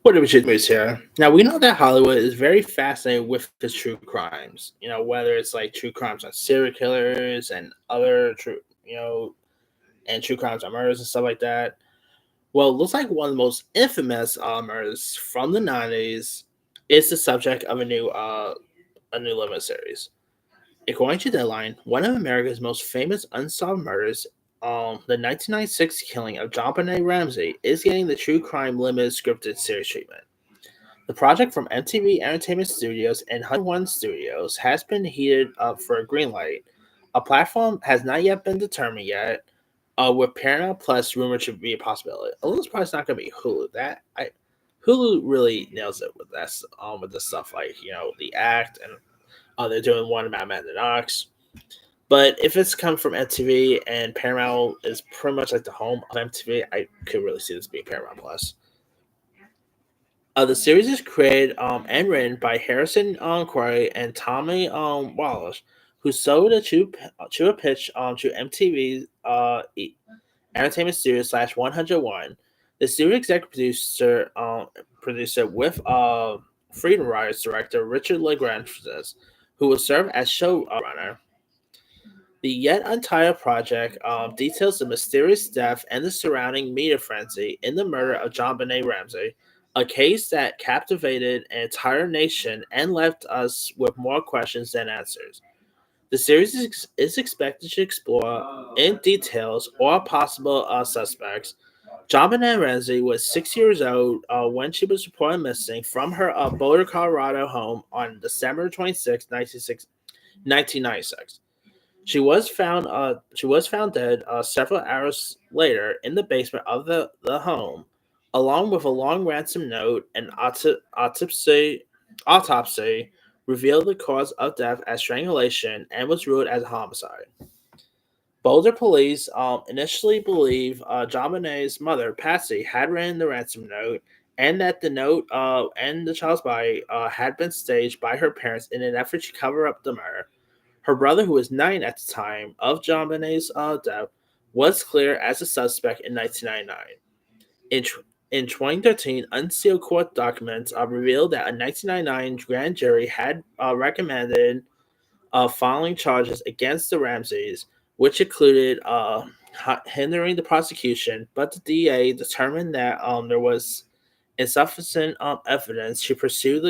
What did we should movies here? Now we know that Hollywood is very fascinated with its true crimes. Whether it's like true crimes on serial killers and other and true crimes on murders and stuff like that. Well, it looks like one of the most infamous murders from the '90s is the subject of a new limited series. According to Deadline, one of America's most famous unsolved murders, the 1996 killing of JonBenét Ramsey, is getting the true crime limited scripted series treatment. The project from MTV Entertainment Studios and 101 Studios has been heated up for a green light. A platform has not yet been determined yet, with Paramount Plus rumored to be a possibility. A little surprised it's not going to be Hulu. Hulu really nails it with with this stuff like the Act, and they're doing one about Amanda Knox. But if it's come from MTV and Paramount is pretty much like the home of MTV, I could really see this being Paramount Plus. The series is created and written by Harrison Corey and Tommy Wallace, who sold a pitch to MTV Entertainment Studios slash 101. The series executive producer with Freedom Riders director Richard Lagrange, who will serve as showrunner. The yet untitled project details the mysterious death and the surrounding media frenzy in the murder of JonBenét Ramsey, a case that captivated an entire nation and left us with more questions than answers. The series is expected to explore in details all possible suspects. JonBenét Ramsey was 6 years old when she was reported missing from her Boulder, Colorado home on December 26, 1996. She was found dead several hours later in the basement of the home, along with a long ransom note. An autopsy revealed the cause of death as strangulation and was ruled as a homicide. Boulder police initially believe JonBenét's mother, Patsy, had written the ransom note, and that the note and the child's body had been staged by her parents in an effort to cover up the murder. Her brother, who was 9 at the time of JonBenét's death, was cleared as a suspect in 1999. In 2013, unsealed court documents revealed that a 1999 grand jury had recommended filing charges against the Ramseys, which included hindering the prosecution, but the DA determined that there was insufficient evidence to pursue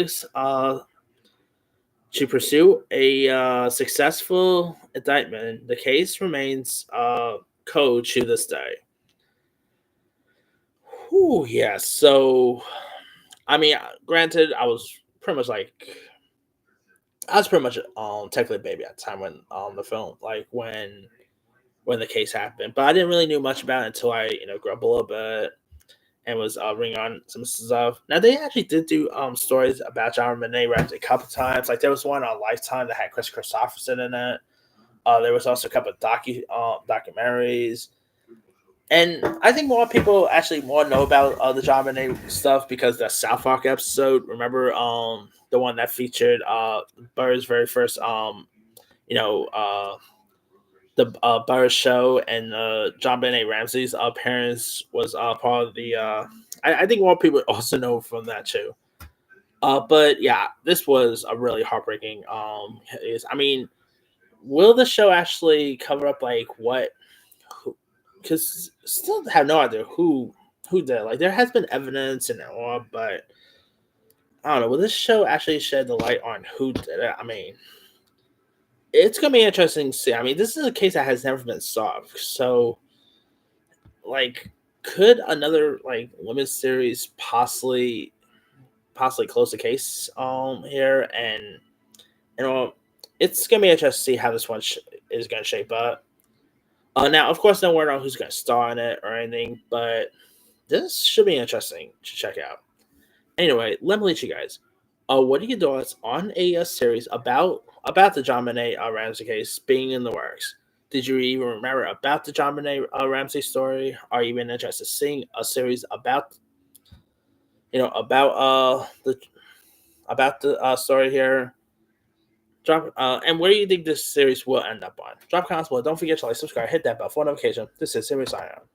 a successful indictment. The case remains cold to this day. Whew, yeah. So, I mean, granted, I was pretty much technically a baby at the time when the film, like when the case happened, but I didn't really knew much about it until I grew up a little bit and was reading on some stuff. Now they actually did do stories about John Renee Ramsey a couple times. Like there was one on Lifetime that had Chris Christopherson in it. There was also a couple of documentaries, and I think more people actually more know about the John Renee stuff because the South Park episode. Remember the one that featured Burr's very first you know the Burr show, and JonBenét Ramsey's parents was part of the. I think more people also know from that too. But yeah, this was a really heartbreaking. I mean, will the show actually cover up like what? Because still have no idea who did it. Like there has been evidence and all, but I don't know. Will this show actually shed the light on who did it? I mean, it's gonna be interesting to see. I mean, this is a case that has never been solved. So, like, could another like limited series possibly close the case here? And it's gonna be interesting to see how this one is gonna shape up. Now, of course, no word on who's gonna star in it or anything, but this should be interesting to check out. Anyway, let me let you guys. What are your thoughts on a series about the JonBenét Ramsey case being in the works? Did you even remember about the JonBenét Ramsey story? Are you even interested in seeing a series about the story here? Drop and where do you think this series will end up on? Drop comments below. Don't forget to like, subscribe, hit that bell for notification. This is Serious Sign Out.